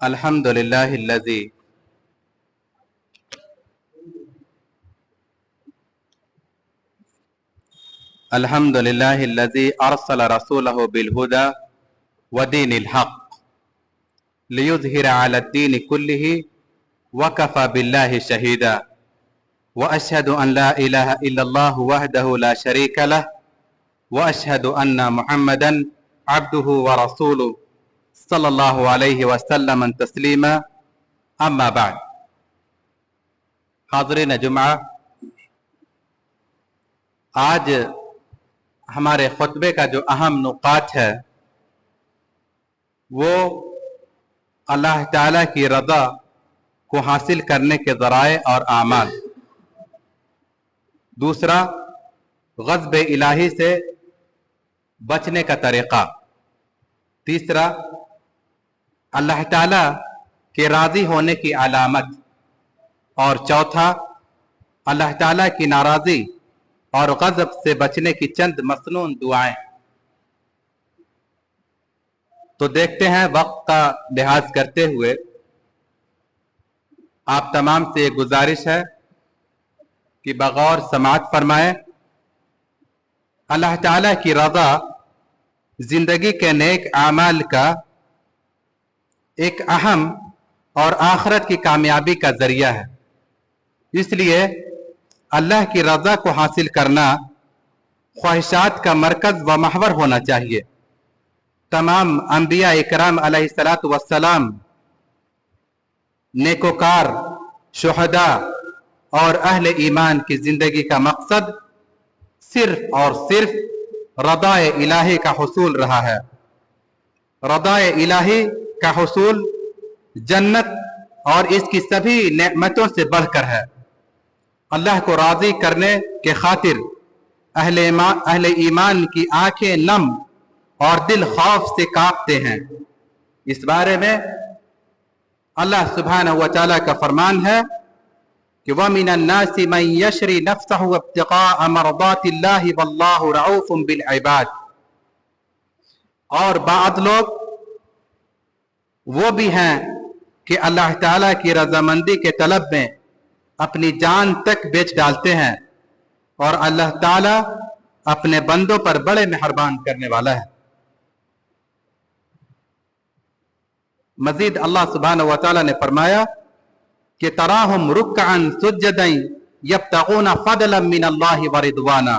الحمد لله الذي أرسل رسوله بالهدى ودين الحق ليظهر على الدين كله وكفى بالله شهيدا وأشهد أن لا إله إلا الله وحده لا شريك له وأشهد أن محمدا عبده ورسوله صلی اللہ علیہ وسلم تسلیما اما بعد. حاضرین جمعہ، آج ہمارے خطبے کا جو اہم نقاط ہے وہ اللہ تعالیٰ کی رضا کو حاصل کرنے کے ذرائع اور اعمال، دوسرا غضب الہی سے بچنے کا طریقہ، تیسرا اللہ تعالیٰ کے راضی ہونے کی علامت، اور چوتھا اللہ تعالیٰ کی ناراضی اور غضب سے بچنے کی چند مسنون دعائیں. تو دیکھتے ہیں، وقت کا لحاظ کرتے ہوئے آپ تمام سے یہ گزارش ہے کہ بغور سماعت فرمائیں. اللہ تعالیٰ کی رضا زندگی کے نیک اعمال کا ایک اہم اور آخرت کی کامیابی کا ذریعہ ہے. اس لیے اللہ کی رضا کو حاصل کرنا خواہشات کا مرکز و محور ہونا چاہیے. تمام انبیاء اکرام علیہ الصلاۃ والسلام، نیکوکار، شہداء اور اہل ایمان کی زندگی کا مقصد صرف اور صرف رضا الہی کا حصول رہا ہے. رضا الہی کا حصول جنت اور اس کی سبھی نعمتوں سے بڑھ کر ہے. اللہ کو راضی کرنے کے خاطر اہل ایمان کی آنکھیں نم اور دل خوف سے کانپتے ہیں. اس بارے میں اللہ سبحانہ و تعالیٰ کا فرمان ہے کہ وَمِنَ النَّاسِ مَن يَشْرِي نَفْسَهُ ابْتِغَاءَ مَرْضَاتِ اللَّهِ وَاللَّهُ رَءُوفٌ بِالْعِبَادِ. اور بعض لوگ وہ بھی ہیں کہ اللہ تعالیٰ کی رضامندی کے طلب میں اپنی جان تک بیچ ڈالتے ہیں، اور اللہ تعالیٰ اپنے بندوں پر بڑے مہربان کرنے والا ہے. مزید اللہ سبحانہ و تعالیٰ نے فرمایا کہ تراہم رکعن سجدن یبتغون فضلا من اللہ ورضوانا.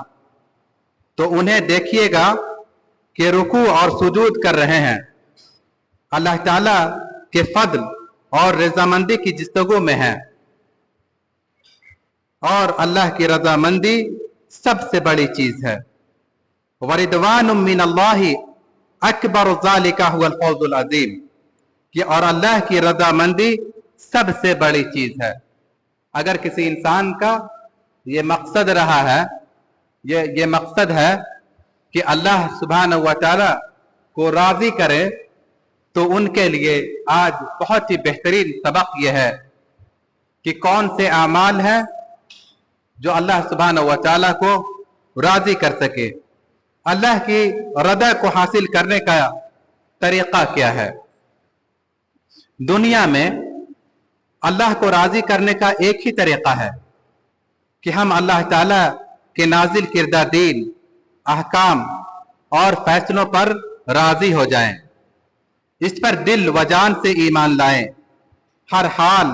تو انہیں دیکھیے گا کہ رکوع اور سجود کر رہے ہیں، اللہ تعالیٰ کے فضل اور رضامندی کی جستجو میں ہیں، اور اللہ کی رضامندی سب سے بڑی چیز ہے. وَرِضْوَانٌ مِّنَ اللَّهِ أَكْبَرُ ذَلِكَ هُوَ الْفَوْزُ الْعَظِيمُ. کہ اور اللہ کی رضامندی سب سے بڑی چیز ہے. اگر کسی انسان کا یہ مقصد رہا ہے، یہ مقصد ہے کہ اللہ سبحانہ و تعالیٰ کو راضی کرے، تو ان کے لیے آج بہت ہی بہترین سبق یہ ہے کہ کون سے اعمال ہیں جو اللہ سبحانہ و تعالیٰ کو راضی کر سکے. اللہ کی رضا کو حاصل کرنے کا طریقہ کیا ہے؟ دنیا میں اللہ کو راضی کرنے کا ایک ہی طریقہ ہے کہ ہم اللہ تعالیٰ کے نازل کردہ دین، احکام اور فیصلوں پر راضی ہو جائیں، اس پر دل و جان سے ایمان لائیں، ہر حال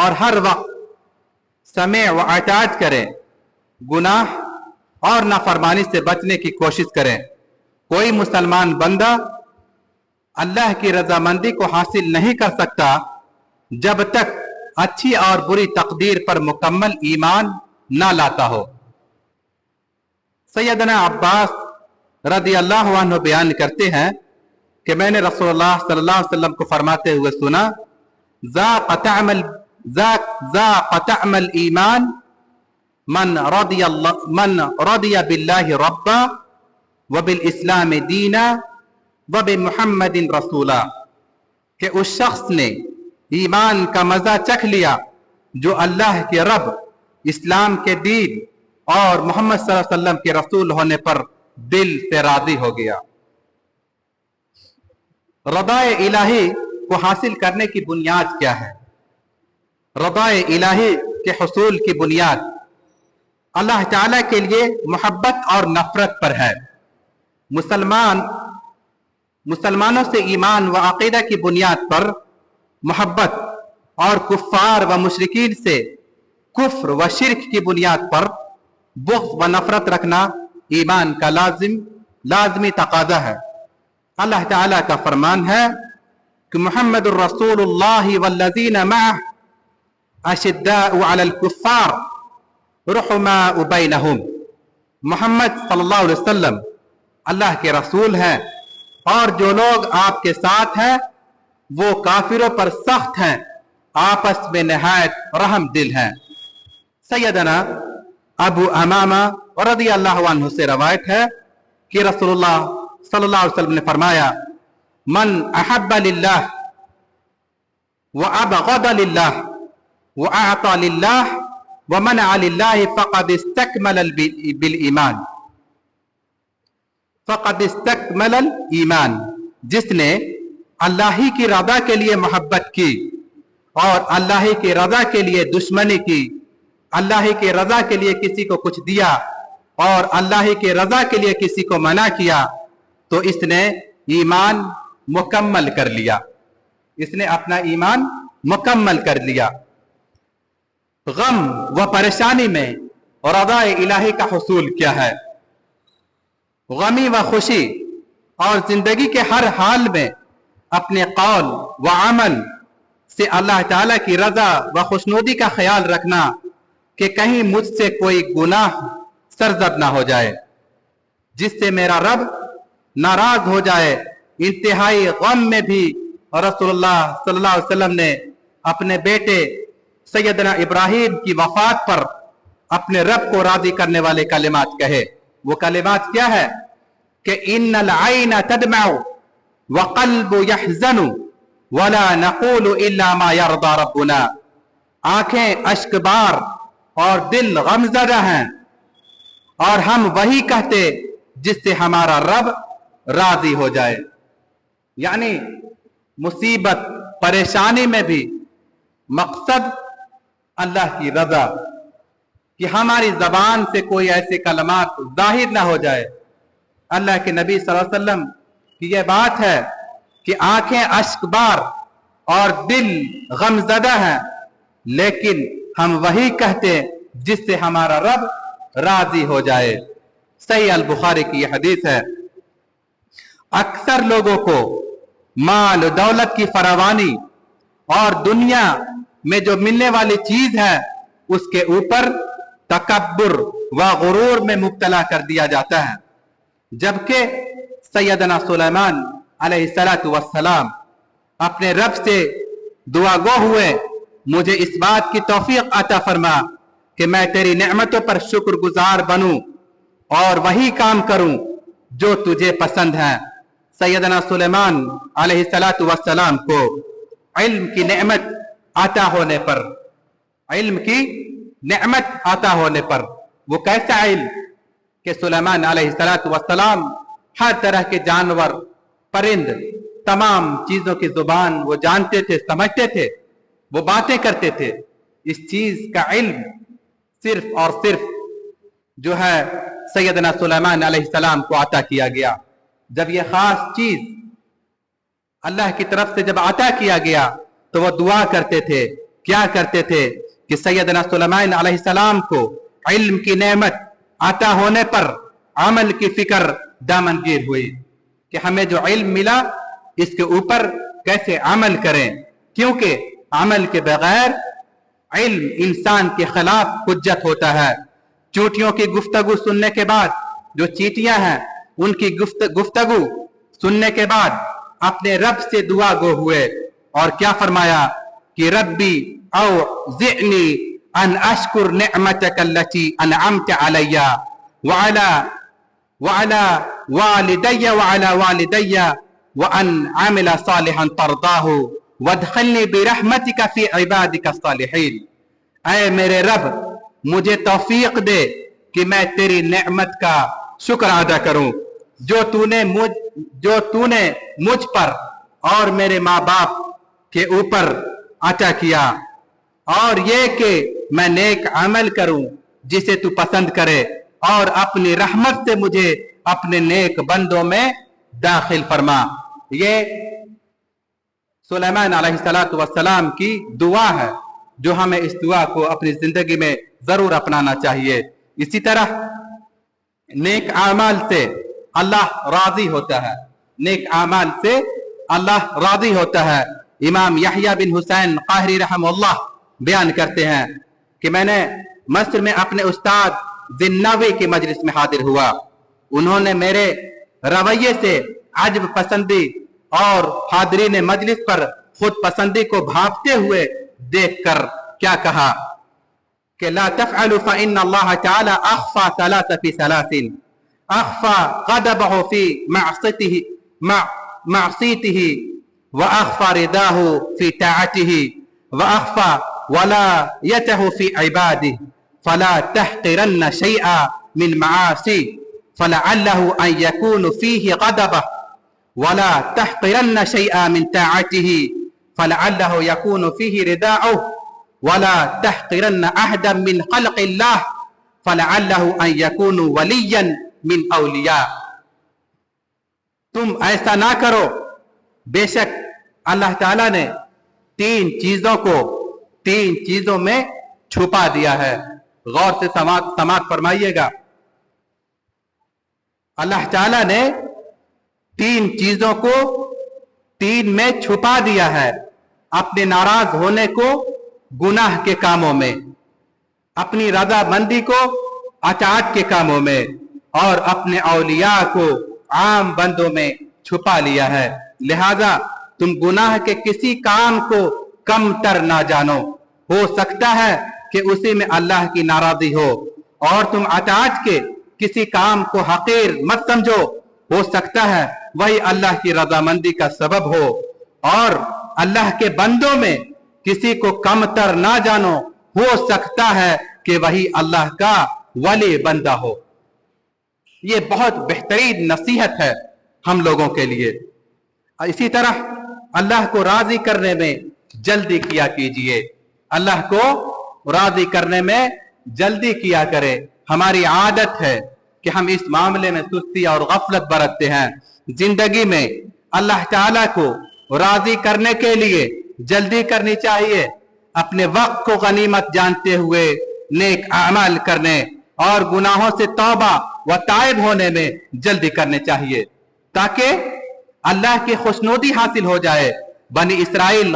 اور ہر وقت سمع و اطاعت کریں، گناہ اور نافرمانی سے بچنے کی کوشش کریں. کوئی مسلمان بندہ اللہ کی رضامندی کو حاصل نہیں کر سکتا جب تک اچھی اور بری تقدیر پر مکمل ایمان نہ لاتا ہو. سیدنا عباس رضی اللہ عنہ بیان کرتے ہیں کہ میں نے رسول اللہ صلی اللہ علیہ وسلم کو فرماتے ہوئے سنا، ذاق طعم الایمان من رضی باللہ ربا وبالاسلام دینا وبمحمد رسولا. کہ اس شخص نے ایمان کا مزہ چکھ لیا جو اللہ کے رب، اسلام کے دین اور محمد صلی اللہ علیہ وسلم کے رسول ہونے پر دل سے راضی ہو گیا. رضا الہی کو हासिल करने की बुनियाद क्या है? रज़ाए इलाही के हुसूल की बुनियाद अल्लाह ताला के लिए मोहब्बत और नफरत पर है। मुसलमानों से ईमान व अकीदा की बुनियाद पर मोहब्बत और कुफ्फार व मुशरिकीन से कुफ्र व शिर्क की बुनियाद पर बुग़्ज़ व नफरत रखना ईमान का लाज़मी तकाज़ा है। अल्लाह ताला का फरमान है कि मुहम्मदुर रसूलुल्लाह वल्लज़ीना मअहु अशिद्दाउ अलल कुफ्फार रुहमाउ बैनहुम। मोहम्मद सल्लल्लाहु अलैहि वसल्लम अल्लाह के रसूल हैं और जो लोग आपके साथ हैं वो काफिरों पर सख्त हैं, आपस में नहायत रहम दिल हैं। सैयदना अबू अमामा रज़ियल्लाहु अन्हु से रवायत है कि रसूलुल्लाह सल्लल्लाहु अलैहि वसल्लम ने फरमाया, मन अहब्ब लिल्लाह व अबग़द लिल्लाह व अअता लिल्लाह व मनअ लिल्लाह फ़क़द इस्तकमल बिल ईमान। फ़क़द इस्तकमल ईमान, जिसने अल्लाह ही की रज़ा के लिए मोहब्बत की और अल्लाह ही की रज़ा के लिए दुश्मनी की, अल्लाह ही की रज़ा के लिए किसी को कुछ दिया और अल्लाह ही की रज़ा के लिए किसी को मना किया, तो इसने ईमान मुकम्मल कर लिया, इसने अपना ईमान मुकम्मल कर लिया। गम व परेशानी में रज़ाए इलाही का हुसूल क्या है? गमी व खुशी और जिंदगी के हर हाल में अपने कौल व अमल से अल्लाह ताला की रज़ा व खुशनुदी का ख्याल रखना कि कहीं मुझसे कोई गुनाह सरजद ना हो जाए जिससे मेरा रब नाराज हो जाए। इंतहाई गम में भी रसूलुल्लाह सल्लल्लाहु अलैहि वसल्लम ने अपने बेटे सैयदना इब्राहिम की वफात पर अपने रब को राजी करने वाले कलिमात कहे। वो कलिमात क्या है कि इन्नल आइना तदमउ व क़ल्बु यहज़नु वला नक़ूलु इल्ला मा यरदा रब्बुना। आंखें अश्कबार और दिल गमज़दा हैं और हम वही कहते जिससे हमारा रब राजी हो जाए। यानी मुसीबत परेशानी में भी मकसद अल्लाह की रजा, कि हमारी जबान से कोई ऐसे कलमात जाहिर ना हो जाए। अल्लाह के नबी सल्लल्लाहु अलैहि वसल्लम की यह बात है कि आंखें अश्कबार और दिल गमज़दा हैं, लेकिन हम वही कहते जिससे हमारा रब राजी हो जाए। सही अल बुखारी की यह हदीस है। अक्सर लोगों को माल दौलत की फरावानी और दुनिया में जो मिलने वाली चीज है उसके ऊपर तकब्बुर व गुरूर में मुब्तला कर दिया जाता है, जबकि सैयदना सुलेमान अलैहिस्सलातु वस्सलाम अपने रब से दुआ गो हुए, मुझे इस बात की तौफीक अता फरमा कि मैं तेरी नेमतों पर शुक्रगुजार बनूं और वही काम करूं जो तुझे पसंद है। सैयदना सुलेमान अलैहिस्सलातु वस्सलाम को इल्म की नेमत आता होने पर, इल्म की नेमत आता होने पर, वो कैसा इल्म कि सुलेमान अलैहिस्सलातु वस्सलाम हर तरह के जानवर, परिंद, तमाम चीजों की जुबान वो जानते थे, समझते थे, वो बातें करते थे। इस चीज का इल्म सिर्फ और सिर्फ जो है सैयदना सुलेमान अलैहिस्सलाम को अता किया गया। जब यह खास चीज अल्लाह की तरफ से जब अता किया गया तो वो दुआ करते थे, क्या करते थे कि सैयदना सुलेमान अलैहिस्सलाम को इल्म की नेमत अता होने पर अमल की फिक्र दामनगीर हुई कि हमें जो इल्म मिला इसके ऊपर कैसे अमल करें, क्योंकि अमल के बगैर इल्म इंसान के खिलाफ हुज्जत होता है। चूटियों की गुफ्तगू सुनने के बाद, जो चीटियां हैं उनकी गुफ्तगू सुनने के बाद अपने रब से दुआ गो हुए और क्या फरमाया कि रब्बी औज़िअनी अन अश्कुर निअमतक अल्लती अनअमत अलैया व अला वालिदैया व अला वालिदैया व अन अमिला सालिहन तरदाहु वदखिलनी बिरहमतिका फी इबादिका सालिहीन। ऐ मेरे रब, मुझे तौफीक दे कि मैं तेरी नेमत का शुक्र अदा करूं जो तूने मुझ पर और मेरे माँ बाप के ऊपर अता किया, और ये कि मैं नेक अमल करूं जिसे तू पसंद करे, और अपनी रहमत से मुझे अपने नेक बंदों में दाखिल फरमा। ये सुलेमान अलैहिस्सलातु वस्सलाम की दुआ है, जो हमें इस दुआ को अपनी जिंदगी में जरूर अपनाना चाहिए। इसी तरह नेक आमाल से अल्लाह राजी होता है, नेक आमाल से अल्लाह राजी होता है। इमाम यहया बिन हुसैन काहरी रहमहुल्लाह बयान करते हैं कि मैंने मस्र में अपने उस्ताद जिन्नावी की मजलिस में हाजिर हुआ। उन्होंने मेरे रवैये से अजब पसंदी और हादरीन मजलिस पर खुद पसंदी को भांपते हुए देखकर क्या कहा कि ला तफ़अलु फ़इन्न अल्लाह तआला अख़फ़ा सलासा फ़ी सलासिन, अख़फ़ा ग़ज़बहु फ़ी मअसियतिही व अख़फ़ा रिदाहु फ़ी ताअतिही व अख़फ़ा वलायतहु फ़ी इबादिही फला तहक़िरन्न शैअन मिन मआसी फलअल्लहु अन यकून फ़ीही ग़ज़बहु वला तहक़िरन्न शैअन मिन ताअतिही फलअल्लहु यकून फ़ीही रिदाअहु वला तहक़िरन्न अहदन मिन ख़ल्क़िल्लाह फलअल्लहु अन यकून वलिय्यन मिन औलिया। तुम ऐसा ना करो, बेशक अल्लाह ताला ने तीन चीजों को तीन चीजों में छुपा दिया है। गौर से समात फरमाइएगा। अल्लाह ताला ने तीन चीजों को तीन में छुपा दिया है, अपने नाराज होने को गुनाह के कामों में, अपनी रजामंदी को अताअत के कामों में, और अपने औलिया को आम बंदों में छुपा लिया है। लिहाजा तुम गुनाह के किसी काम को कम तर ना जानो, हो सकता है कि उसी में अल्लाह की नाराजगी हो, और तुम अताअत के किसी काम को हकीर मत समझो, हो सकता है वही अल्लाह की रजामंदी का सबब हो, और अल्लाह के बंदों में किसी को कम तर ना जानो, हो सकता है कि वही अल्लाह का वली बंदा हो। ये बहुत बेहतरीन नसीहत है हम लोगों के लिए। इसी तरह अल्लाह को राजी करने में जल्दी किया कीजिए, अल्लाह को राजी करने में जल्दी किया करे। हमारी आदत है कि हम इस मामले में सुस्ती और गफलत बरतते हैं। जिंदगी में अल्लाह ताला को राजी करने के लिए जल्दी करनी चाहिए। अपने वक्त को गनीमत जानते हुए नेक अमल करने और गुनाहों से तौबा व ताइब होने में जल्दी करने चाहिए, ताकि अल्लाह की खुशनुदी हासिल हो जाए। बनी इसराइल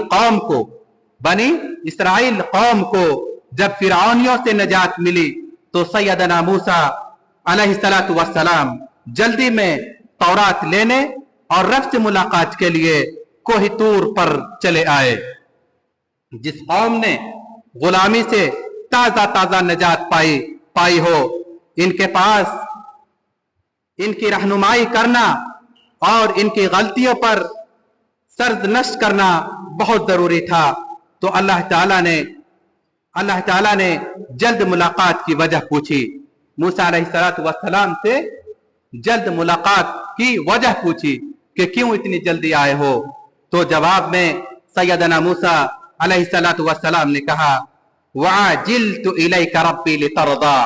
कौम को जब फिरौनियों से निजात मिली तो सैयदना मूसा अलैहिस्सलातु वस्सलाम जल्दी में तौरात लेने और रब से मुलाकात के लिए कोही तूर पर चले आए। जिस कौम ने गुलामी से ताजा ताजा निजात पाई हो, इनके पास इनकी रहनुमाई करना और इनकी गलतियों पर सरदनश्त करना बहुत जरूरी था। तो अल्लाह ताला ने जल्द मुलाकात की वजह पूछी। मूसा अलैहिस्सलातु वस्सलाम से जल्द मुलाकात की वजह पूछी कि क्यों इतनी जल्दी आए हो। तो जवाब में सैयदना मूसा अलैहिस्सलातु वस्सलाम ने कहा, वअजिल्तु इलैका रब्बी लितरदा,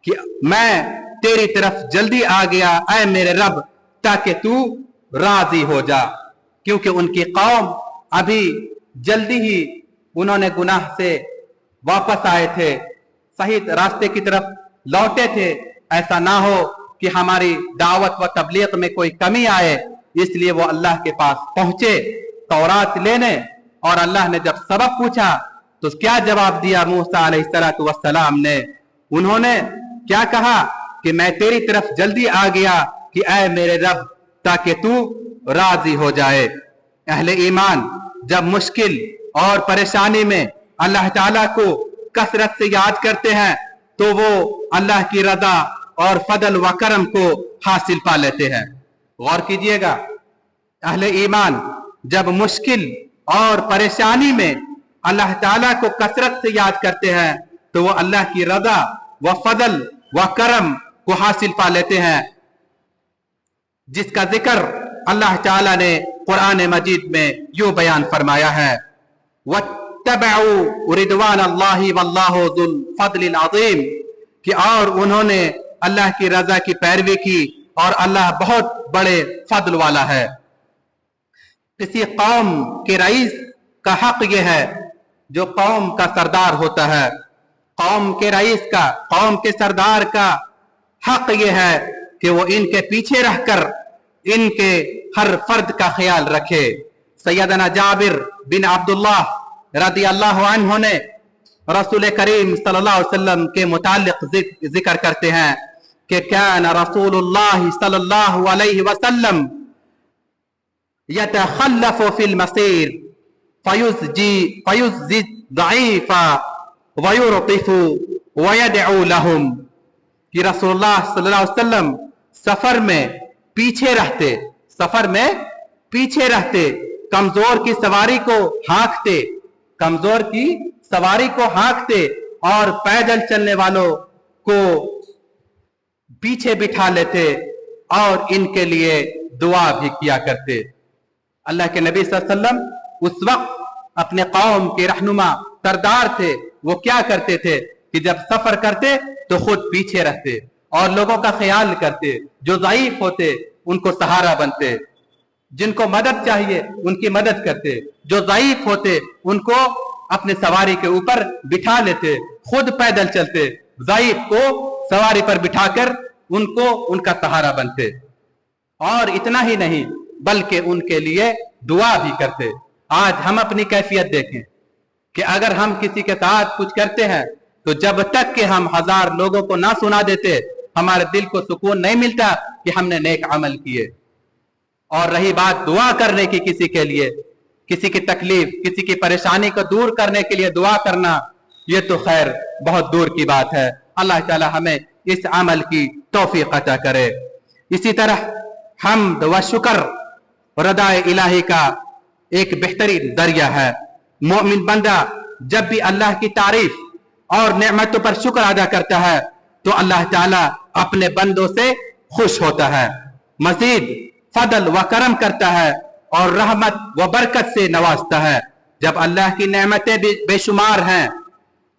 कि मैं तेरी तरफ जल्दी आ गया ऐ मेरे रब, ताकि तू राजी हो जा। क्योंकि उनकी कौम अभी जल्दी ही उन्होंने गुनाह से वापस आए थे, सही रास्ते की तरफ लौटे थे। ऐसा ना हो कि हमारी दावत व तबलीग में कोई कमी आए, इसलिए वो अल्लाह के पास पहुंचे तौरात लेने। और अल्लाह ने जब सबक पूछा तो क्या जवाब दिया मूसा अलैहिस्सलातु वस्सलाम ने? उन्होंने क्या कहा कि मैं तेरी तरफ जल्दी आ गया कि ऐ मेरे रब, ताकि तू राजी हो जाए। अहले ईमान जब मुश्किल और परेशानी में अल्लाह ताला को कसरत से याद करते हैं तो वो अल्लाह की रजा और फजल व करम को हासिल पा लेते हैं। गौर कीजिएगा, अहले ईमान जब मुश्किल और परेशानी में अल्लाह ताला को कसरत से याद करते हैं तो वो अल्लाह की रजा व फजल व करम को हासिल पा लेते हैं, जिसका जिक्र اللہ تعالیٰ نے قرآن مجید میں یوں بیان فرمایا ہے وَاتَّبَعُوا رِضْوَانَ اللَّهِ وَاللَّهُ ذُو الْفَضْلِ الْعَظِيمِ کہ اور انہوں نے اللہ کی رضا کی پیروی کی اور اللہ بہت بڑے فضل والا ہے۔ کسی قوم کے رئیس کا حق یہ ہے، جو قوم کا سردار ہوتا ہے، قوم کے رئیس کا، قوم کے سردار کا حق یہ ہے کہ وہ ان کے پیچھے رہ کر ان کے ہر فرد کا خیال رکھے۔ سیدنا جابر بن عبداللہ رضی اللہ عنہ نے رسول کریم صلی اللہ علیہ وسلم کے متعلق ذکر کرتے ہیں کہ کان رسول اللہ صلی اللہ علیہ وسلم یتخلف فی المسیر فیزجی ضعیفا ویرطف ویدعو لهم کہ رسول اللہ صلی اللہ علیہ وسلم سفر میں پیچھے رہتے کمزور کی سواری کو ہانکتے اور پیدل چلنے والوں کو پیچھے بٹھا لیتے اور ان کے لیے دعا بھی کیا کرتے۔ اللہ کے نبی صلی اللہ علیہ وسلم اس وقت اپنے قوم کے رہنما سردار تھے، وہ کیا کرتے تھے کہ جب سفر کرتے تو خود پیچھے رہتے اور لوگوں کا خیال کرتے، جو ضعیف ہوتے ان کو سہارا بنتے، جن کو مدد چاہیے ان کی مدد کرتے، جو ضعیف ہوتے ان کو اپنے سواری کے اوپر بٹھا لیتے، خود پیدل چلتے، ضعیف کو سواری پر بٹھا کر ان کا سہارا بنتے، اور اتنا ہی نہیں بلکہ ان کے لیے دعا بھی کرتے۔ آج ہم اپنی کیفیت دیکھیں کہ اگر ہم کسی کے ساتھ کچھ کرتے ہیں تو جب تک کہ ہم 1000 لوگوں کو نہ سنا دیتے ہمارے دل کو سکون نہیں ملتا کہ ہم نے نیک عمل کیے۔ اور رہی بات دعا کرنے کی، کسی کے لیے کسی کی تکلیف، کسی کی پریشانی کو دور کرنے کے لیے دعا کرنا، یہ تو خیر بہت دور کی بات ہے۔ اللہ تعالی ہمیں اس عمل کی توفیق عطا کرے۔ اسی طرح حمد و شکر رضا الہی کا ایک بہترین ذریعہ ہے۔ مومن بندہ جب بھی اللہ کی تعریف اور نعمتوں پر شکر ادا کرتا ہے تو اللہ تعالیٰ اپنے بندوں سے خوش ہوتا ہے، مزید فضل و کرم کرتا ہے اور رحمت و برکت سے نوازتا ہے۔ جب اللہ کی نعمتیں بے شمار ہیں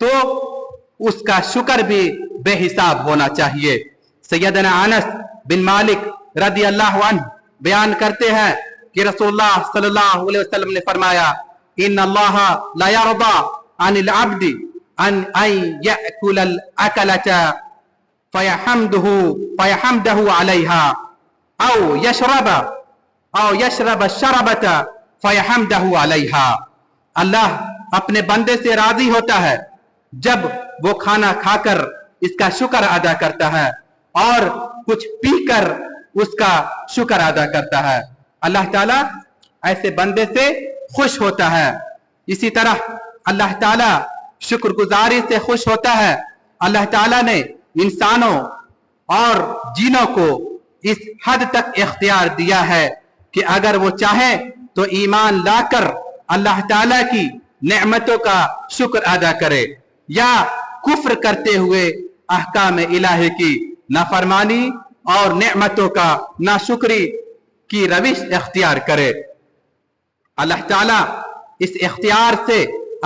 تو اس کا شکر بھی بے حساب ہونا چاہیے۔ سیدنا انس بن مالک رضی اللہ عنہ بیان کرتے ہیں کہ رسول اللہ صلی اللہ علیہ وسلم نے فرمایا ان اللہ لا یرضى عن العبد ان یأکل الاکلۃ فیحمدہ علیہا او یشرب الشربۃ فیحمدہ علیہا۔ اللہ اپنے بندے سے راضی ہوتا ہے جب وہ کھانا کھا کر اس کا شکر ادا کرتا ہے اور کچھ پی کر اس کا شکر ادا کرتا ہے۔ اللہ تعالیٰ ایسے بندے سے خوش ہوتا ہے۔ اسی طرح اللہ تعالیٰ شکر گزاری سے خوش ہوتا ہے۔ اللہ تعالیٰ نے انسانوں اور جنوں کو اس حد تک اختیار دیا ہے کہ اگر وہ چاہیں تو ایمان لا کر اللہ تعالیٰ کی نعمتوں کا شکر ادا کرے یا کفر کرتے ہوئے احکام الہی کی نافرمانی اور نعمتوں کا ناشکری کی روش اختیار کرے۔ اللہ تعالیٰ اس اختیار سے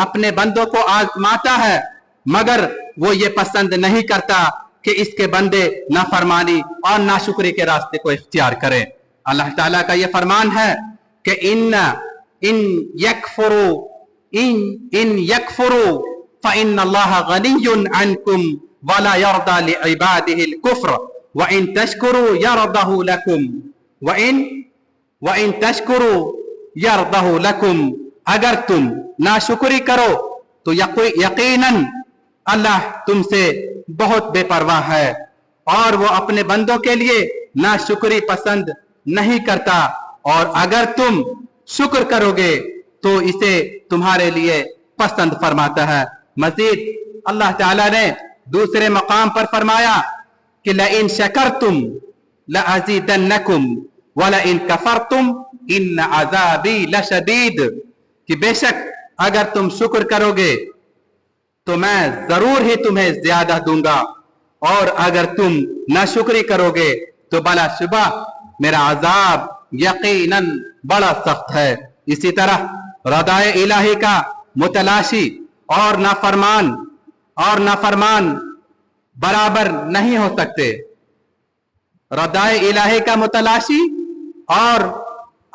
اپنے بندوں کو آزماتا ہے، مگر وہ یہ پسند نہیں کرتا کہ اس کے بندے نافرمانی اور ناشکری کے راستے کو اختیار کریں۔ اللہ تعالیٰ کا یہ فرمان ہے کہ ان یکفروا فإن اللہ غنی عنکم ولا یرضى لعباده الكفر وإن تشکروا یرضه لکم وَإِن تَشْكُرُوا يَرْضَهُ لَكُمْ اگر تم ناشکری کرو تو یقیناً اللہ تم سے بہت بے پرواہ ہے اور وہ اپنے بندوں کے لیے ناشکری پسند نہیں کرتا، اور اگر تم شکر کرو گے تو اسے تمہارے لیے پسند فرماتا ہے۔ مزید اللہ تعالیٰ نے دوسرے مقام پر فرمایا کہ لَإِن شَكَرْتُمْ لَأَزِيدَنَّكُمْ وَلَئِن كَفَرْتُمْ إِنَّ عَذَابِي لَشَدِيدٌ کہ بے شک اگر تم شکر کرو گے تو میں ضرور ہی تمہیں زیادہ دوں گا، اور اگر تم ناشکری کرو گے تو بلا شبہ میرا عذاب यकीनन बड़ा सख्त है। इसी तरह रदाए इलाही का मुतलाशी और नाफरमान बराबर नहीं हो सकते। रदाए इलाही का मुतलाशी और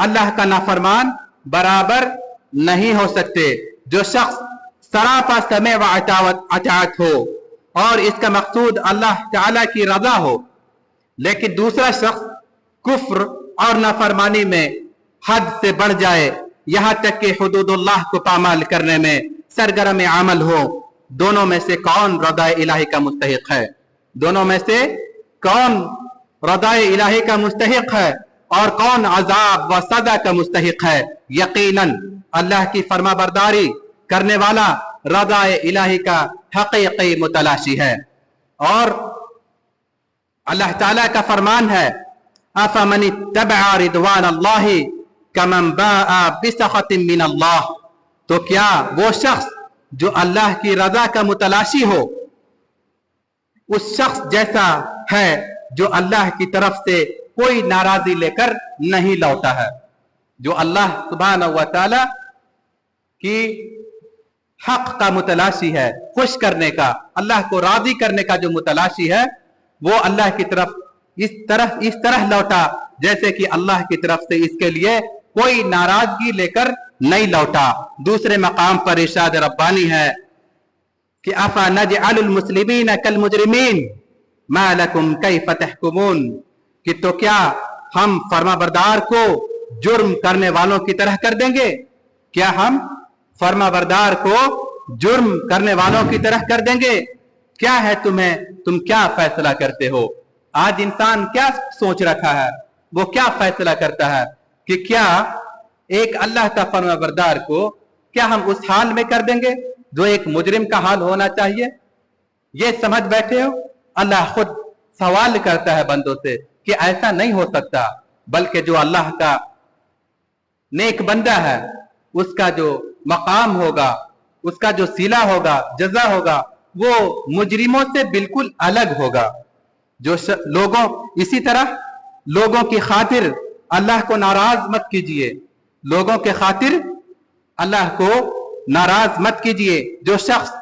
अल्लाह का नाफरमान बराबर नहीं हो सकते। जो शख्स सरापा समय व अताअत हो और इसका मकसूद अल्लाह ताला की रजा हो, लेकिन दूसरा शख्स कुफ्र और नाफरमानी में हद से बढ़ जाए, यहां तक कि हुदूदुल्लाह को पामाल करने में सरगर्म अमल हो, दोनों में से कौन रदाए इलाही का मुस्तहिक है? दोनों में से कौन रदाए इलाही का मुस्तहिक है और कौन अजाब व सजा का मुस्तहिक है? यकीनन अल्लाह की फरमाबरदारी करने वाला रदाए इलाही का हकीकी मुतलाशी है। और अल्लाह ताला का फरमान है, अफमन इत्तबअ रिदवान अल्लाहि कमन बाअ बिसखतिन मिन अल्लाह, तो क्या वो शख्स जो अल्लाह की रजा का मुतलाशी हो उस शख्स जैसा है जो अल्लाह की तरफ से कोई नाराजी लेकर नहीं लौटा है। जो अल्लाह सुब्हानहू व तआला की हक का मुतलाशी है, खुश करने का, अल्लाह को राजी करने का जो मुतलाशी है, वो अल्लाह की तरफ इस तरह लौटा जैसे कि अल्लाह की तरफ से इसके लिए कोई नाराजगी लेकर नहीं लौटा। दूसरे मकाम पर इरशाद रब्बानी है कि अफा नजअलुल मुस्लिमीन कल मुजरिमीन मा लकुम कैफ तहकुमून, कि तो क्या हम फरमाबरदार को जुर्म करने वालों की तरह कर देंगे? क्या हम फरमाबरदार को जुर्म करने वालों की तरह कर देंगे? क्या है तुम क्या फैसला करते हो? आज इंसान क्या सोच रखा है, वो क्या फैसला करता है कि क्या एक अल्लाह का फरमाबरदार को क्या हम उस हाल में कर देंगे जो एक मुजरिम का हाल होना चाहिए? ये समझ बैठे हो? अल्लाह खुद सवाल करता है बंदों से कि ऐसा नहीं हो सकता, बल्कि जो अल्लाह का नेक बंदा है उसका जो मकाम होगा, उसका जो सिला होगा, जजा होगा, वो मुजरिमों से बिल्कुल अलग होगा। जो लोगों इसी तरह लोगों की खातिर अल्लाह को नाराज मत कीजिए, लोगों के खातिर अल्लाह को नाराज मत कीजिए। जो शख्स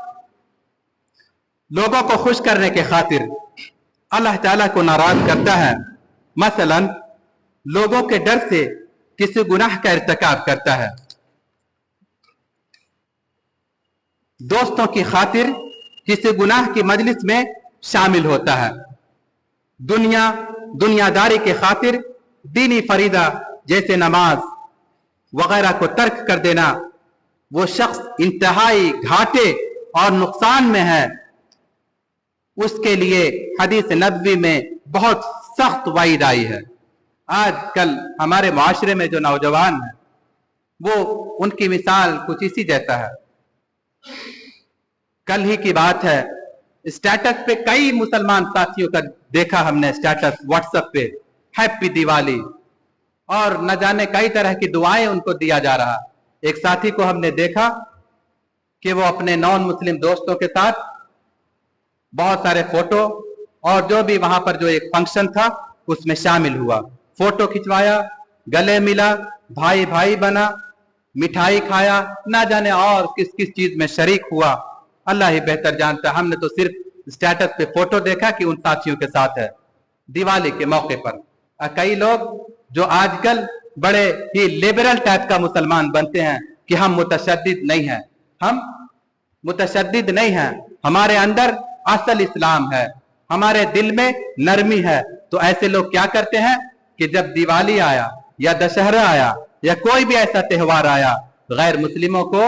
लोगों को खुश करने के खातिर अल्लाह ताला को नाराज करता है, मसलन लोगों के डर से किसी गुनाह का इर्तिकाब करता है, दोस्तों की खातिर किसी गुनाह की मजलिस में शामिल होता है, दुनियादारी के खातिर दीनी फरीदा जैसे नमाज वगैरह को तर्क कर देना, वो शख्स इंतहाई घाटे और नुकसान में है। उसके लिए हदीस नबवी में बहुत सख्त वाइद आई है। आजकल हमारे माशरे में जो नौजवान है वो उनकी मिसाल कुछ इसी जैसा है। कल ही की बात है, स्टेटस पे कई मुसलमान साथियों का देखा हमने, स्टेटस व्हाट्सएप पे हैप्पी दिवाली और न जाने कई तरह की दुआएं उनको दिया जा रहा। एक साथी को हमने देखा कि वो अपने नॉन मुस्लिम दोस्तों के साथ बहुत सारे फोटो और जो भी वहां पर जो एक फंक्शन था उसमें शामिल हुआ, फोटो खिंचवाया, गले मिला, भाई भाई बना, मिठाई खाया, ना जाने और किस किस चीज में शरीक हुआ, अल्लाह ही बेहतर जानता है। हमने तो सिर्फ स्टेटस पे फोटो देखा कि उन साथियों के साथ है दिवाली के मौके पर। कई लोग जो आजकल बड़े ही लिबरल टाइप का मुसलमान बनते हैं कि हम मुतशद्दिद नहीं हैं, हम मुतशद्दिद नहीं हैं, हमारे अंदर असल इस्लाम है, हमारे दिल में नरमी है। तो ऐसे लोग क्या करते हैं कि जब दिवाली आया या दशहरा आया या कोई भी ऐसा त्योहार आया, गैर मुस्लिमों को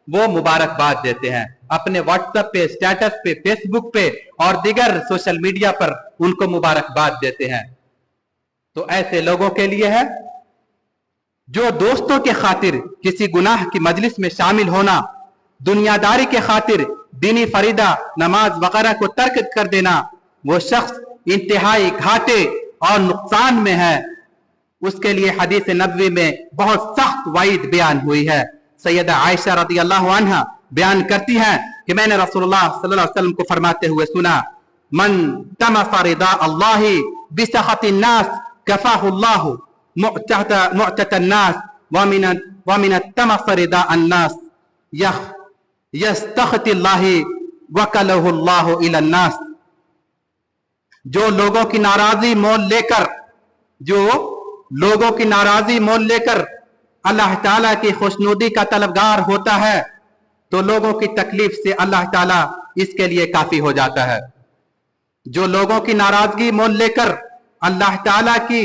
वो मुबारकबाद देते हैं, अपने व्हाट्सएप पे, स्टेटस पे, फेसबुक पे और दीगर सोशल मीडिया पर उनको मुबारकबाद देते हैं। तो ऐसे लोगों के लिए है जो दोस्तों के खातिर किसी गुनाह की मजलिस में शामिल होना, दुनियादारी के खातिर दीनी फरीदा नमाज वगैरह को तर्क कर देना, वो शख्स इंतहाई घाटे और नुकसान में है। उसके लिए हदीस नबवी में बहुत सख्त वाइद बयान हुई है। सैयदा आयशा रज़ियल्लाहु अन्हा बयान करती हैं कि मैंने रसूलुल्लाह सल्लल्लाहु अलैहि वसल्लम को फरमाते हुए सुना, मन तमसा रिदा अल्लाहि बिसखतिन नास कफाहुल्लाहु معتة الناس ومن التمس رضاء الناس يستخط الله وكله الله إلى الناس. جو لوگوں کی ناراضی مول لے کر اللہ تعالیٰ کی خوشنودی کا طلبگار ہوتا ہے تو لوگوں کی تکلیف سے اللہ تعالیٰ اس کے لیے کافی ہو جاتا ہے. جو لوگوں کی ناراضگی مول لے کر اللہ تعالیٰ کی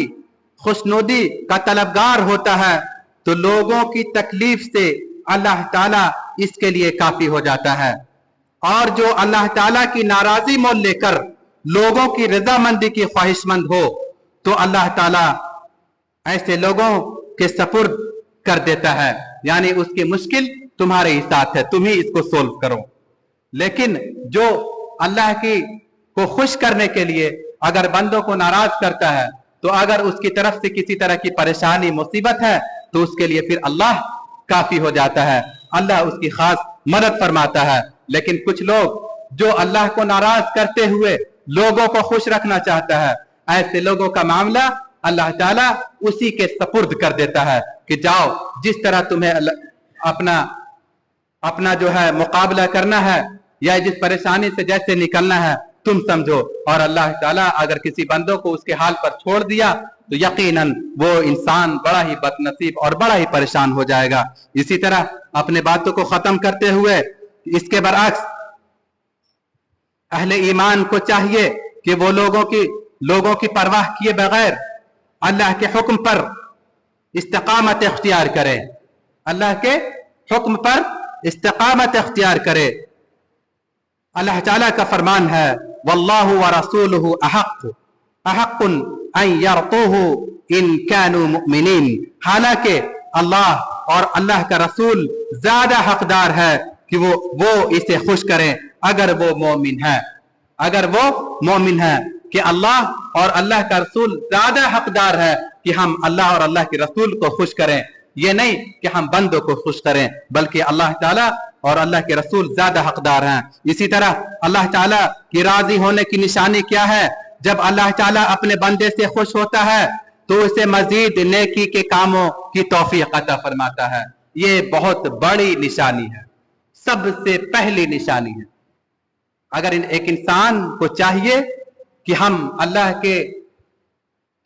خوشنودی کا طلبگار ہوتا ہے تو لوگوں کی تکلیف سے اللہ تعالیٰ اس کے لیے کافی ہو جاتا ہے. اور جو اللہ تعالیٰ کی ناراضی مول لے کر لوگوں کی رضامندی کی خواہش مند ہو تو اللہ تعالیٰ ایسے لوگوں کے سپرد کر دیتا ہے، یعنی اس کی مشکل تمہارے ہی ساتھ ہے، تم ہی اس کو سولو کرو. لیکن جو اللہ کو خوش کرنے کے لیے اگر بندوں کو ناراض کرتا ہے تو اگر اس کی طرف سے کسی طرح کی پریشانی مصیبت ہے تو اس کے لیے پھر اللہ کافی ہو جاتا ہے، اللہ اس کی خاص مدد فرماتا ہے. لیکن کچھ لوگ جو اللہ کو ناراض کرتے ہوئے لوگوں کو خوش رکھنا چاہتا ہے، ایسے لوگوں کا معاملہ اللہ تعالیٰ اسی کے سپرد کر دیتا ہے کہ جاؤ، جس طرح تمہیں اپنا جو ہے مقابلہ کرنا ہے یا جس پریشانی سے جیسے نکلنا ہے تم سمجھو. اور اللہ تعالیٰ اگر کسی بندوں کو اس کے حال پر چھوڑ دیا تو یقیناً وہ انسان بڑا ہی بد نصیب اور بڑا ہی پریشان ہو جائے گا. اسی طرح اپنے باتوں کو ختم کرتے ہوئے اس کے برعکس اہل ایمان کو چاہیے کہ وہ لوگوں کی پرواہ کیے بغیر اللہ کے حکم پر استقامت اختیار کرے، اللہ کے حکم پر استقامت اختیار کرے. اللہ تعالیٰ کا فرمان ہے واللہ ورسولہ احق ان یرضوہ ان كانوا مؤمنین. حالانکہ اللہ اور اللہ کا رسول زیادہ حقدار ہے کہ وہ اسے خوش کریں اگر وہ مومن ہے کہ اللہ اور اللہ کا رسول زیادہ حقدار ہے کہ ہم اللہ اور اللہ کے رسول کو خوش کریں. یہ نہیں کہ ہم بندوں کو خوش کریں بلکہ اللہ تعالیٰ اور اللہ کے رسول زیادہ حقدار ہیں. اسی طرح اللہ تعالیٰ کی راضی ہونے کی نشانی کیا ہے؟ جب اللہ تعالیٰ اپنے بندے سے خوش ہوتا ہے تو اسے مزید نیکی کے کاموں کی توفیق عطا فرماتا ہے. یہ بہت بڑی نشانی ہے، سب سے پہلی نشانی ہے. اگر ایک انسان کو چاہیے کہ ہم اللہ کے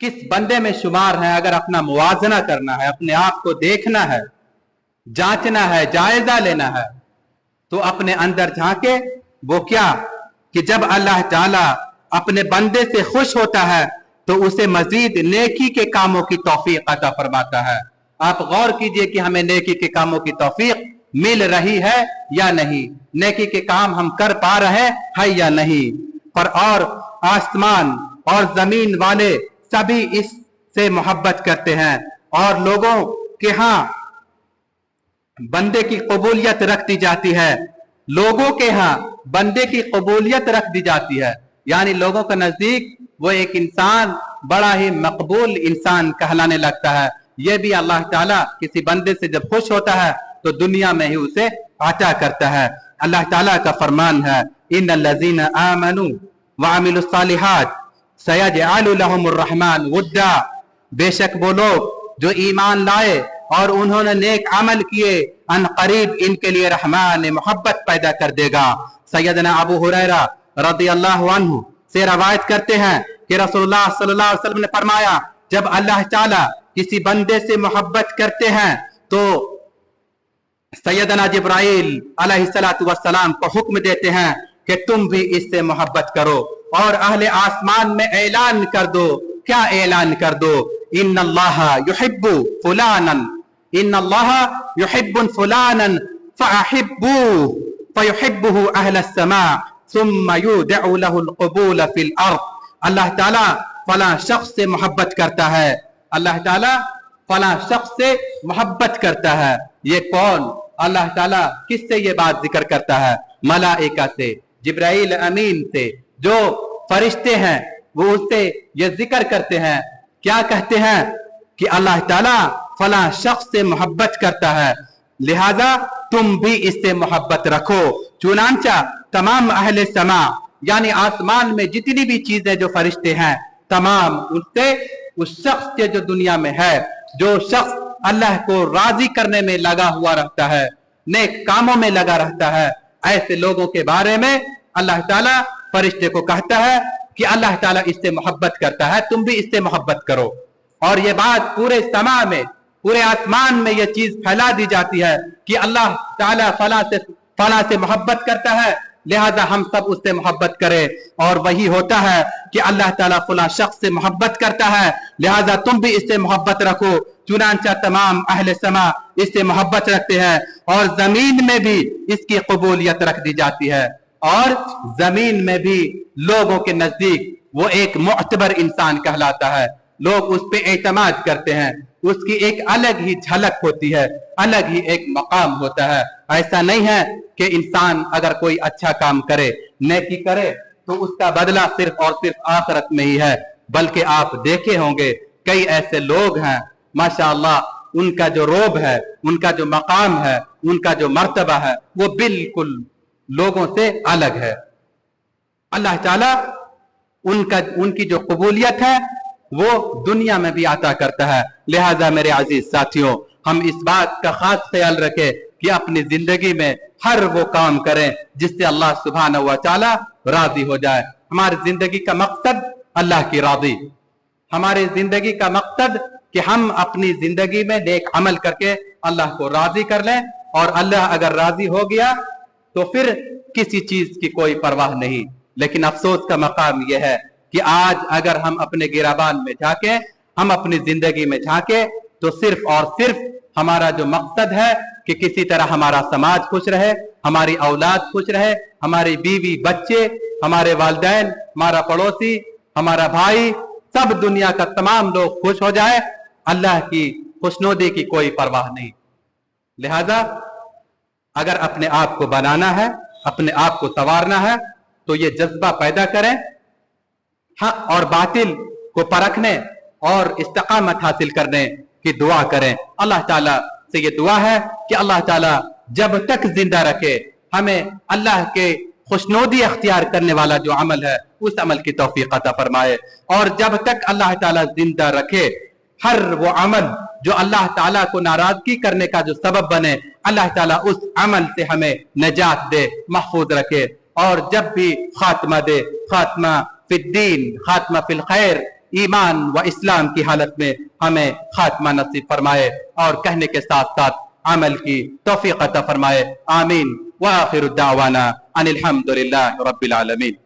کس بندے میں شمار ہیں، اگر اپنا موازنہ کرنا ہے، اپنے آپ کو دیکھنا ہے، جانچنا ہے، جائزہ لینا ہے تو اپنے اندر جھانکے. وہ کیا کہ جب اللہ تعالیٰ اپنے بندے سے خوش ہوتا ہے تو اسے مزید نیکی کے کاموں کی توفیق عطا فرماتا ہے. آپ غور کیجئے کہ ہمیں نیکی کے کاموں کی توفیق مل رہی ہے یا نہیں، نیکی کے کام ہم کر پا رہے ہیں یا نہیں. اور آسمان اور زمین والے سبھی اس سے محبت کرتے ہیں اور لوگوں کے ہاں بندے کی قبولیت رکھ دی جاتی ہے. لوگوں کے ہاں بندے کی قبولیت رکھ دی جاتی ہے، یعنی لوگوں کے نزدیک وہ ایک انسان بڑا ہی مقبول انسان کہلانے لگتا ہے. یہ بھی اللہ تعالیٰ کسی بندے سے جب خوش ہوتا ہے تو دنیا میں ہی اسے عطا کرتا ہے. اللہ تعالیٰ کا فرمان ہے ان الذین آمنوا وعملوا الصالحات سیجعل لهم الرحمن ودا. بے شک وہ لوگ جو ایمان لائے اور انہوں نے نیک عمل کیے ان قریب ان کے لیے رحمان محبت پیدا کر دے گا. سیدنا ابو ہریرہ رضی اللہ عنہ سے روایت کرتے ہیں کہ رسول اللہ صلی اللہ علیہ وسلم نے فرمایا جب اللہ تعالیٰ کسی بندے سے محبت کرتے ہیں تو سیدنا جبرائیل علیہ السلام کو حکم دیتے ہیں کہ تم بھی اس سے محبت کرو اور اہل آسمان میں اعلان کر دو. کیا اعلان کر دو؟ ان اللہ یحب فلانا، ان اللہ یحب فلانا فاحبوه فیحبه اہل السماء ثم یودع له القبول فی الارض. اللہ تعالیٰ فلاں شخص سے محبت کرتا ہے، اللہ تعالیٰ فلاں شخص سے محبت کرتا ہے. یہ کون؟ اللہ تعالیٰ کس سے یہ بات ذکر کرتا ہے؟ ملائکہ سے، جبرائیل امین سے، جو فرشتے ہیں وہ اس سے یہ ذکر کرتے ہیں. کیا کہتے ہیں؟ کہ اللہ تعالیٰ فلاں شخص سے محبت کرتا ہے، لہذا تم بھی اس سے محبت رکھو. چنانچہ تمام اہل سما یعنی آسمان میں جتنی بھی چیزیں جو فرشتے ہیں تمام ان سے उस शख्स के जो दुनिया में है, जो शख्स अल्लाह को राजी करने में लगा हुआ रहता है, नेक कामों में लगा रहता है, ऐसे लोगों के बारे में अल्लाह ताला फरिश्ते को कहता है कि अल्लाह ताला इससे मोहब्बत करता है, तुम भी इससे मोहब्बत करो। और ये बात पूरे समा में, पूरे आसमान में ये चीज फैला दी जाती है कि अल्लाह ताला फला से मोहब्बत करता है, लिहाजा हम सब उससे मोहब्बत करें। और वही होता है कि अल्लाह ताला फला शख्स से मोहब्बत करता है, लिहाजा तुम भी इससे मोहब्बत रखो। चुनांचा तमाम अहले समा इससे मोहब्बत रखते हैं और जमीन में भी इसकी कबूलियत रख दी जाती है। और जमीन में भी लोगों के नजदीक वो एक मुअतबर इंसान कहलाता है, लोग उस पे एतमाद करते हैं, उसकी एक अलग ही झलक होती है, अलग ही एक मकाम होता है। ऐसा नहीं है कि इंसान अगर कोई अच्छा काम करे, नेकी करे, तो उसका बदला सिर्फ और सिर्फ आखिरत में ही है, बल्कि आप देखे होंगे कई ऐसे लोग हैं माशाअल्लाह, उनका जो रोब है, उनका जो मकाम है, उनका जो मर्तबा है, वो बिल्कुल लोगों से अलग है। अल्लाह ताला उनकी जो कबूलियत है वो दुनिया में भी अता करता है। लिहाजा मेरे अजीज साथियों, हम इस बात का खास ख्याल रखें कि अपनी जिंदगी में हर वो काम करें जिससे अल्लाह सुब्हानहू व तआला राजी हो जाए। हमारी जिंदगी का मकसद अल्लाह की राजी, हमारी जिंदगी का मकसद कि हम अपनी जिंदगी में नेक अमल करके अल्लाह को राजी कर लें, और अल्लाह अगर राजी हो गया तो फिर किसी चीज की कोई परवाह नहीं। लेकिन अफसोस का मकाम यह है कि आज अगर हम अपने गिराबान में झांके, हम अपनी जिंदगी में झांके, तो सिर्फ और सिर्फ हमारा जो मकसद है कि किसी तरह हमारा समाज खुश रहे, हमारी औलाद खुश रहे, हमारी बीवी बच्चे, हमारे वालिदैन, हमारा पड़ोसी, हमारा भाई, सब दुनिया का तमाम लोग खुश हो जाए, अल्लाह की खुशनुदी की कोई परवाह नहीं। लिहाजा अगर अपने आप को बनाना है, अपने आप को संवारना है, तो ये जज्बा पैदा करें, हक और बातिल को परखने और इस्तिकामत हासिल करने की दुआ करें। अल्लाह ताला से ये दुआ है कि अल्लाह ताला जब तक जिंदा रखे हमें अल्लाह के खुशनुदी अख्तियार करने वाला जो अमल है उस अमल की तौफीक अता फरमाए, और जब तक अल्लाह ताला जिंदा रखे हर वो अमल जो अल्लाह ताला को नाराजगी करने का जो सबब बने, अल्लाह ताला उस अमल से हमें नजात दे, महफूज रखे। और जब भी खात्मा दे, खात्मा फिद्दीन, खात्मा फिल खैर, ईमान व इस्लाम की हालत में हमें खात्मा नसीब फरमाए, और कहने के साथ साथ अमल की तौफीक अता फरमाए। आमीन। व आखिरु दावाना अनिल हम्दुलिल्लाहि रब्बिल आलमीन।